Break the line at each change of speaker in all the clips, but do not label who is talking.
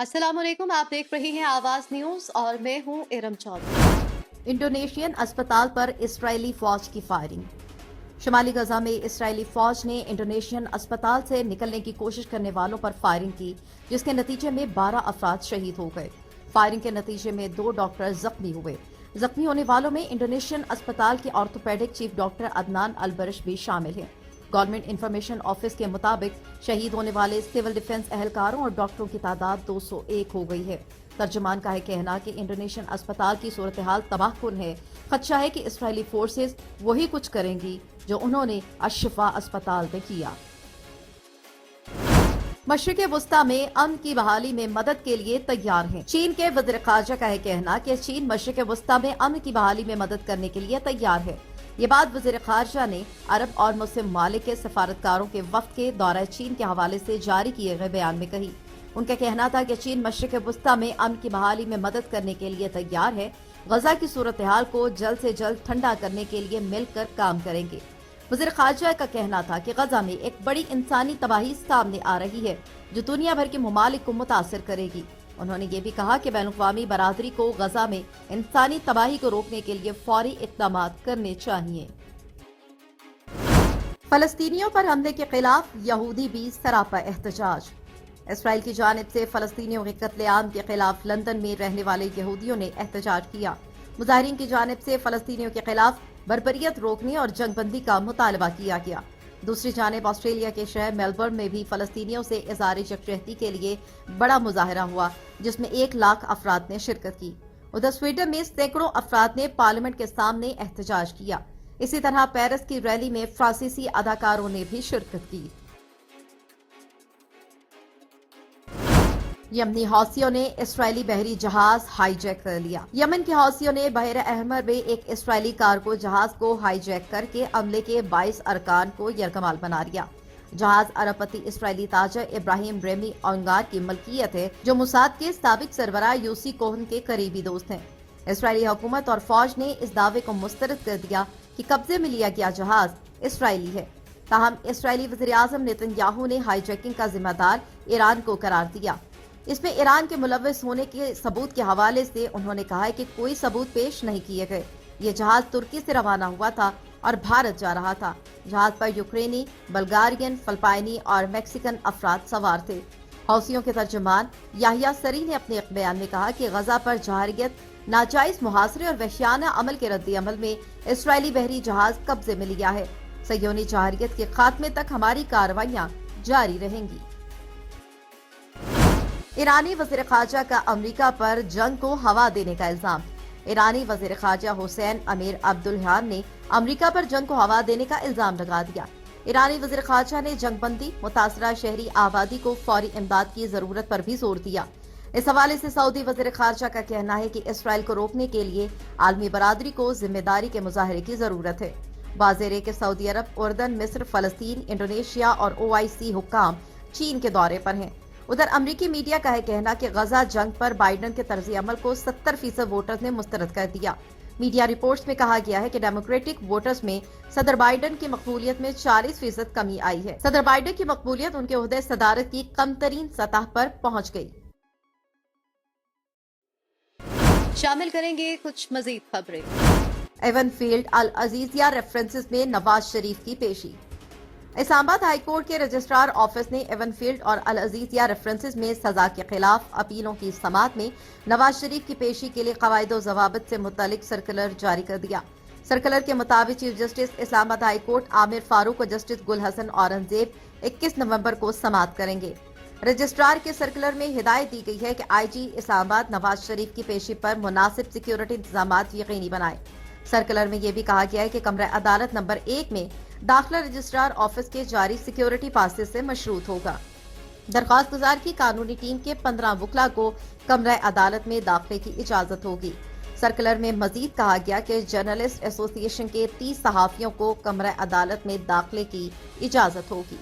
अस्सलाम वालेकुम, आप देख रहे हैं आवाज न्यूज और मैं हूं इरम चौधरी। इंडोनेशियन अस्पताल पर इस्राएली फौज की फायरिंग। शुमाली गजा में इस्राएली फौज ने इंडोनेशियन अस्पताल से निकलने की कोशिश करने वालों पर फायरिंग की, जिसके नतीजे में 12 अफराद शहीद हो गए। फायरिंग के नतीजे में 2 डॉक्टर जख्मी हुए। जख्मी होने वालों में इंडोनेशियन अस्पताल के ऑर्थोपेडिक चीफ डॉक्टर अदनान अलबरश भी शामिल हैं। गवर्नमेंट इंफॉर्मेशन ऑफिस के मुताबिक शहीद होने वाले सिविल डिफेंस एहलकारों और डॉक्टरों की तादाद 201 हो गई है। तर्जुमान का है कहना कि इंडोनेशियन अस्पताल की सूरत हाल तबाहकुन है। खदशा है कि इस्राएली फोर्सेस वही कुछ करेंगी जो उन्होंने अशफा अस्पताल में किया। मशरिक़ वुस्ता में अमन की बहाली में मदद के लिए तैयार है। चीन के वज़ीर ख़ारजा का है कहना कि चीन मशरिक़ वुस्ता में अमन की बहाली में मदद करने के लिए तैयार है। ये बात वज़ीर ख़ारजा ने अरब और मुस्लिम ममालिक के सफारतकारों के वफ़द के दौरा चीन के हवाले से जारी किए गए बयान में कही। उनका कहना था कि चीन मशरिक़ वुस्ता में अमन की बहाली में मदद करने के लिए तैयार है। गजा की सूरत हाल को जल्द से जल्द ठंडा करने के लिए मिलकर काम करेंगे। वज़ीर ख़ारजा का कहना था कि गजा में एक बड़ी इंसानी तबाही सामने आ रही है जो दुनिया भर के ममालिक को मुतासिर करेगी। उन्होंने ये भी कहा कि बैनुल-अक़वामी बरादरी को गजा में इंसानी तबाही को रोकने के लिए फौरी इक़दाम करने चाहिए। फलस्तीनियों पर हमले के खिलाफ यहूदी भी सरापा एहतजाज। इसराइल की जानिब से फलस्तीनियों के कत्लेआम के खिलाफ लंदन में रहने वाले यहूदियों ने एहतजाज किया। मुजाहिरीन की जानिब से फलस्तीनियों के खिलाफ बर्बरियत रोकने और जंगबंदी का मुतालबा किया गया। दूसरी जानिब ऑस्ट्रेलिया के शहर मेलबर्न में भी फलस्तीनियों से इज़हार यकजहती के लिए बड़ा मुजाहरा हुआ, जिसमें 1 लाख अफराद ने शिरकत की। उधर स्वीडन में सैकड़ों अफराद ने पार्लियामेंट के सामने एहतजाज किया। इसी तरह पेरिस की रैली में फ्रांसीसी अदाकारों ने भी शिरकत की। यमनी हौसियों ने इस्राएली बहरी जहाज हाईजैक कर लिया। यमन के हौसियों ने बहर अहमर में एक इस्राएली कार्गो जहाज को हाईजैक करके अमले के 22 अरकान को यरगमाल बना दिया। जहाज अरबपति इस्राएली ताजर इब्राहिम रेमी औंगार की मलकियत है, जो मुसाद के साबिक सरबराह यूसी कोहन के करीबी दोस्त हैं। इस्राएली हुकूमत और फौज ने इस दावे को मुस्तरद कर दिया कि कब्जे में लिया गया जहाज इस्राएली है। ताहम इस्राएली वज़ीर आज़म नेतन्याहू ने हाईजैकिंग का जिम्मेदार ईरान को करार दिया। इसमें ईरान के मुलव्वस होने के सबूत के हवाले से उन्होंने कहा है कि कोई सबूत पेश नहीं किए गए। ये जहाज तुर्की से रवाना हुआ था और भारत जा रहा था। जहाज पर यूक्रेनी, बल्गारियन, फिलिपाइनी और मैक्सिकन अफराद सवार थे। हौसियों के तर्जुमान याहिया सरी ने अपने एक बयान में कहा कि गजा पर जहारियत, नाजायज मुहासरे और वहशियाना अमल के रद्द अमल में इस्राएली बहरी जहाज कब्जे में लिया है। सह्योनी जहारियत के खात्मे तक हमारी कार्रवाइयां जारी रहेंगी। ईरानी वज़ीर ख़ारजा का अमरीका पर जंग को हवा देने का इल्जाम। ईरानी वज़ीर ख़ारजा हुसैन अमीर अब्दुल्लाहियान ने अमरीका पर जंग को हवा देने का इल्जाम लगा दिया। ईरानी वज़ीर ख़ारजा ने जंगबंदी, मुतासरा शहरी आबादी को फौरी इमदाद की जरूरत पर भी जोर दिया। इस हवाले से सऊदी वज़ीर ख़ारजा का कहना है कि इसराइल को रोकने के लिए आलमी बरादरी को जिम्मेदारी के मुजाहरे की जरूरत है। वाज़ेह है कि सऊदी अरब, उर्दन, मिस्र, फलस्तीन, इंडोनेशिया और OIC हुक्काम चीन के दौरे पर हैं। उधर अमरीकी मीडिया का है कहना कि गजा जंग पर बाइडन के तर्ज अमल को 70% वोटर्स ने मुस्तरद कर दिया। मीडिया रिपोर्ट्स में कहा गया है कि डेमोक्रेटिक वोटर्स में सदर बाइडन की मकबूलियत में 40% कमी आई है। सदर बाइडन की मकबूलियत उनके ओहदे सदारत की कम तरीन सतह पर पहुंच गई। शामिल करेंगे कुछ मजीद खबरें। एवन फील्ड अल अजीजिया रेफरेंसेस में नवाज शरीफ की पेशी। इस्लामाबाद हाई कोर्ट के रजिस्ट्रार ऑफिस ने एवन फील्ड और अल अजीजिया रेफरेंसेस में सजा के खिलाफ अपीलों की समाअत में नवाज शरीफ की पेशी के लिए कवायद व ज़वाबित से मुतल्लिक सर्कुलर जारी कर दिया। सर्कुलर के मुताबिक chief justice Islamabad high court Aamir Farooq और जस्टिस गुल हसन औरंगजेब 21 नवंबर को समाअत करेंगे। रजिस्ट्रार के सर्कुलर में हिदायत दी गई है कि IG इस्लामाबाद नवाज शरीफ की पेशी पर मुनासिब सिक्योरिटी इंतजाम यकीनी बनाए। सर्कुलर में यह भी कहा गया है कि कमरा अदालत नंबर 1 में दाखिला रजिस्ट्रार ऑफिस के जारी सिक्योरिटी पासेस से मशरूत होगा। दरख्वास्त गुजार की कानूनी टीम के 15 वकला को कमरा अदालत में दाखिले की इजाजत होगी। सर्कुलर में मजीद कहा गया कि जर्नलिस्ट एसोसिएशन के 30 सहाफियों को कमरा अदालत में दाखिले की इजाजत होगी।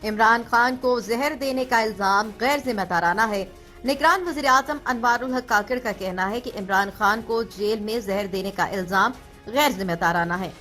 इमरान खान को जहर देने का इल्जाम गैर जिम्मेदाराना है। निगरान वज़ीर आज़म अनवारुल हक काकड़ का कहना है कि इमरान खान को जेल में जहर देने का इल्जाम गैर जिम्मेदाराना है।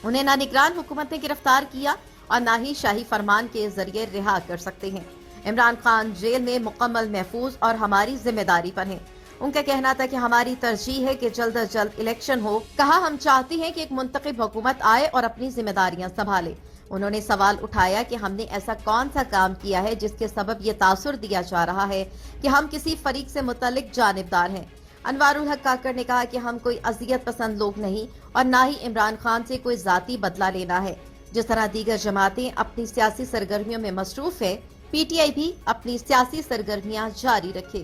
उन्हें ना निगरान हुकूमत ने गिरफ्तार किया और ना ही शाही फरमान के जरिए रिहा कर सकते हैं। عمران خان جیل میں مکمل محفوظ اور ہماری ذمہ داری پر ہیں۔ ان کا کہنا تھا کہ ہماری ترجیح ہے کہ جلد از جلد الیکشن ہو۔ کہا ہم چاہتے ہیں کہ ایک منتخب حکومت آئے اور اپنی ذمہ داریاں سنبھالے۔ انہوں نے سوال اٹھایا کہ ہم نے ایسا کون سا کام کیا ہے جس کے سبب یہ تاثر دیا جا رہا ہے کہ ہم کسی فریق سے متعلق جانبدار ہیں۔ انوار الحق کاکڑ نے کہا کہ ہم کوئی اذیت پسند لوگ نہیں اور نہ ہی عمران خان سے کوئی ذاتی بدلہ لینا ہے۔ جس طرح دیگر جماعتیں اپنی سیاسی سرگرمیوں میں مصروف ہے، پی ٹی آئی بھی اپنی سیاسی سرگرمیاں جاری رکھے۔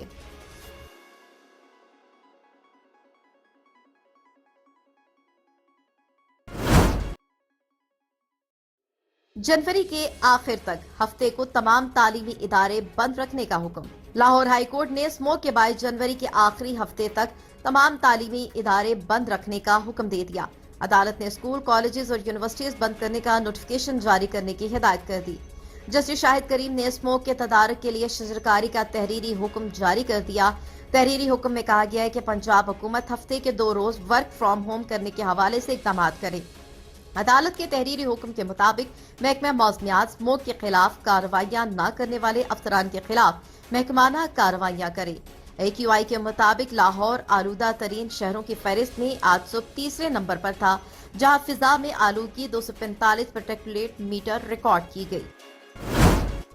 جنوری کے آخر تک ہفتے کو تمام تعلیمی ادارے بند رکھنے کا حکم۔ لاہور ہائی کورٹ نے اس موقع 22 جنوری کے آخری ہفتے تک تمام تعلیمی ادارے بند رکھنے کا حکم دے دیا۔ عدالت نے اسکول، کالجز اور یونیورسٹیز بند کرنے کا نوٹیفکیشن جاری کرنے کی ہدایت کر دی۔ جسٹس شاہد کریم نے اس موقع کے تدارک کے لیے شجرکاری کا تحریری حکم جاری کر دیا۔ تحریری حکم میں کہا گیا ہے کہ پنجاب حکومت ہفتے کے 2 روز ورک فرام ہوم کرنے کے حوالے سے اقدامات کرے۔ عدالت کے تحریری حکم کے مطابق محکمہ موسمیات موگ کے خلاف کارروائیاں نہ کرنے والے افسران کے خلاف محکمانہ کارروائیاں کرے۔ اے کیو آئی کے مطابق لاہور آلودہ ترین شہروں کی فہرست میں آج صبح تیسرے نمبر پر تھا، جہاں فضا میں آلودگی 245 پارٹیکولیٹ میٹر ریکارڈ کی گئی۔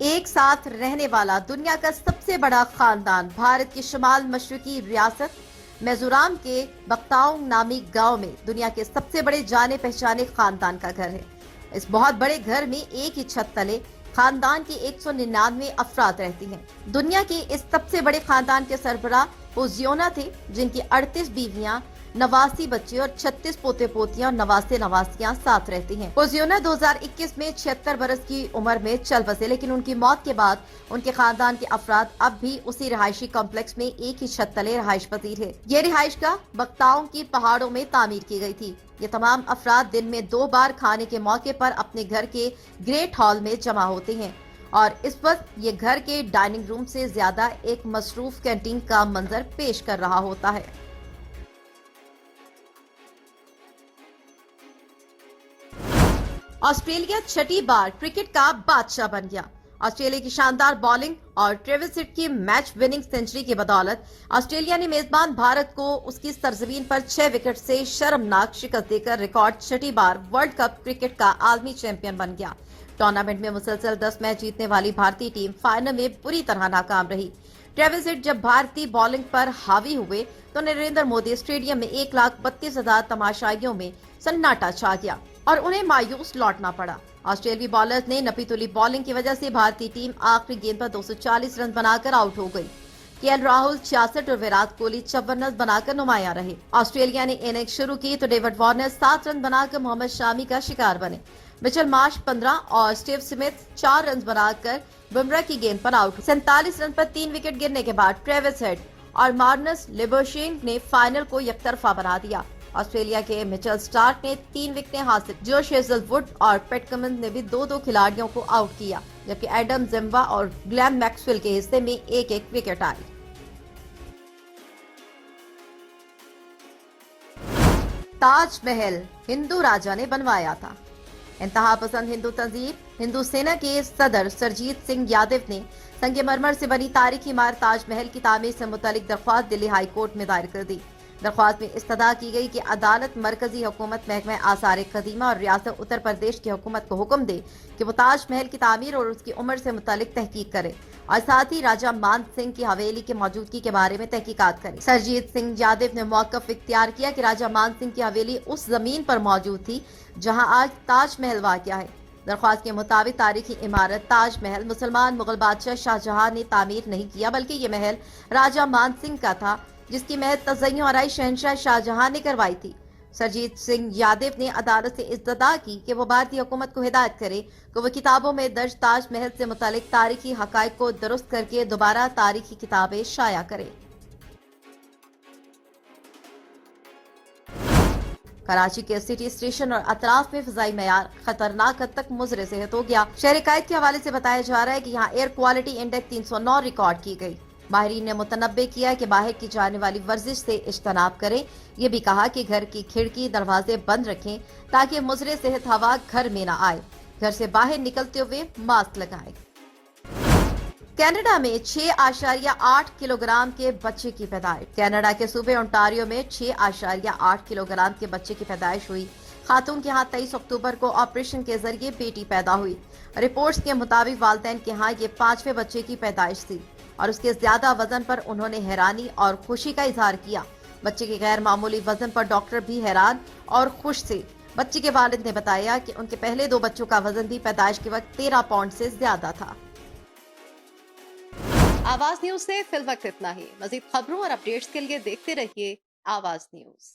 ایک ساتھ رہنے والا دنیا کا سب سے بڑا خاندان بھارت کی شمال مشرقی ریاست میزورام کے بکتاؤنگ نامی گاؤں میں دنیا کے سب سے بڑے جانے پہچانے خاندان کا گھر ہے۔ اس بہت بڑے گھر میں ایک ہی چھت تلے خاندان کے 199 افراد رہتی ہیں۔ دنیا کے اس سب سے بڑے خاندان کے سربراہ پوزیونا تھے، جن کی 38 بیویاں، 89 بچے اور 36 پوتے پوتیاں اور نواسے نواسیاں ساتھ رہتی ہیں۔ پوزیونا 2021 میں 76 برس کی عمر میں چل بسے، لیکن ان کی موت کے بعد ان کے خاندان کے افراد اب بھی اسی رہائشی کمپلیکس میں ایک ہی چھت تلے رہائش پذیر ہے۔ یہ رہائش گاہ بکتاؤں کی پہاڑوں میں تعمیر کی گئی تھی۔ یہ تمام افراد دن میں 2 بار کھانے کے موقع پر اپنے گھر کے گریٹ ہال میں جمع ہوتے ہیں اور اس وقت یہ گھر کے ڈائننگ روم سے زیادہ ایک مصروف کینٹین کا منظر پیش کر رہا ہوتا ہے۔ آسٹریلیا چھٹی بار کرکٹ کا بادشاہ بن گیا۔ آسٹریلیا کی شاندار بالنگ اور ٹریوس ہیڈ کی میچ وننگ سنچری کی بدولت آسٹریلیا نے میزبان بھارت کو اس کی سرزمین پر 6 وکٹ سے شرمناک شکست دے کر ریکارڈ چھٹی بار ورلڈ کپ کرکٹ کا عالمی چیمپئن بن گیا۔ ٹورنامنٹ میں مسلسل 10 میچ جیتنے والی بھارتی ٹیم فائنل میں بری طرح ناکام رہی۔ ٹریوس ہیڈ جب بھارتی بالنگ پر حاوی ہوئے تو نریندر مودی اسٹیڈیم میں 1,32,000 تماشائیوں میں سناٹا چھا گیا اور انہیں مایوس لوٹنا پڑا۔ آسٹریلوی بالرز نے نپی تلی بالنگ کی وجہ سے بھارتی ٹیم آخری گیند پر 240 رن بنا کر آؤٹ ہو گئی۔ کے ایل راہل 66 اور ویرات کوہلی 56 رن بنا کر نمایاں رہے۔ آسٹریلیا نے اننگ شروع کی تو ڈیوڈ وارنر 7 رن بنا کر محمد شامی کا شکار بنے۔ مچل مارش 15 اور اسٹیو سمتھ 4 رن بنا کر بمراہ کی گیند پر آؤٹ۔ 47 رن پر 3 وکٹ گرنے کے بعد ٹریوس ہیڈ اور مارنس لیبرشینگ نے فائنل کو یک طرفہ بنا دیا۔ آسٹریلیا کے مچل سٹارک نے 3 وکٹیں حاصل، جوش ہیزل ووڈ اور پیٹ کمنز نے بھی 2 کھلاڑیوں کو آؤٹ کیا، جبکہ ایڈم زمبا اور گلین میکسویل کے حصے میں 1 وکٹ آئی۔ تاج محل ہندو راجا نے بنوایا تھا۔ انتہا پسند ہندو تنظیم ہندو سینا کے صدر سرجیت سنگھ یادو نے سنگ مرمر سے بنی تاریخی عمارت تاج محل کی تعمیر سے متعلق درخواست دلی ہائی کورٹ میں دائر کر دی۔ درخواست میں استدعا کی گئی کہ عدالت مرکزی حکومت محکمہ آثار قدیمہ اور ریاست اتر پردیش کی حکومت کو حکم دے کہ وہ تاج محل کی تعمیر اور اس کی عمر سے متعلق تحقیق کرے اور ساتھ ہی راجا مان سنگھ کی حویلی کی موجودگی کے بارے میں تحقیقات کرے۔ سرجیت سنگھ یادو نے موقف اختیار کیا کہ راجا مان سنگھ کی حویلی اس زمین پر موجود تھی جہاں آج تاج محل واقع ہے۔ درخواست کے مطابق تاریخی عمارت تاج محل مسلمان مغل بادشاہ شاہ جہاں نے تعمیر نہیں کیا، بلکہ یہ محل راجا مان سنگھ کا تھا، جس کی محض تزئین و آرائش شہنشاہ شاہ جہاں نے کروائی تھی۔ سرجیت سنگھ یادو نے عدالت سے استدعا کی کہ وہ بھارتی حکومت کو ہدایت کرے کہ وہ کتابوں میں درج تاج محل سے متعلق تاریخی حقائق کو درست کر کے دوبارہ تاریخی کتابیں شائع کرے۔ کراچی کے سٹی اسٹیشن اور اطراف میں فضائی معیار خطرناک حد تک مضر صحت ہو گیا۔ شہر قائد کے حوالے سے بتایا جا رہا ہے کہ یہاں ایئر کوالٹی انڈیکس 309 ریکارڈ کی گئی۔ ماہرین نے متنبع کیا کہ باہر کی جانے والی ورزش سے اجتناب کریں۔ یہ بھی کہا کہ گھر کی کھڑکی دروازے بند رکھیں تاکہ مضر صحت ہوا گھر میں نہ آئے۔ گھر سے باہر نکلتے ہوئے ماسک لگائیں۔ कनाडा में 6.8 किलोग्राम के बच्चे की पैदाइश। कनाडा के सूबे ओंटारियो में 6.8 किलोग्राम के बच्चे की पैदाइश हुई। खातून के यहाँ 23 अक्टूबर को ऑपरेशन के जरिए बेटी पैदा हुई। रिपोर्ट्स के मुताबिक वालिदैन के यहाँ ये 5वें बच्चे की पैदाइश थी और उसके ज्यादा वजन पर उन्होंने हैरानी और खुशी का इजहार किया। बच्चे के गैर मामूली वजन पर डॉक्टर भी हैरान और खुश थे। बच्ची के वालिद ने बताया कि उनके पहले 2 बच्चों का वजन भी पैदाइश के वक्त 13 पाउंड से ज्यादा था। आवाज न्यूज से फिल वक्त इतना ही। मजीद खबरों और अपडेट्स के लिए देखते रहिए आवाज न्यूज।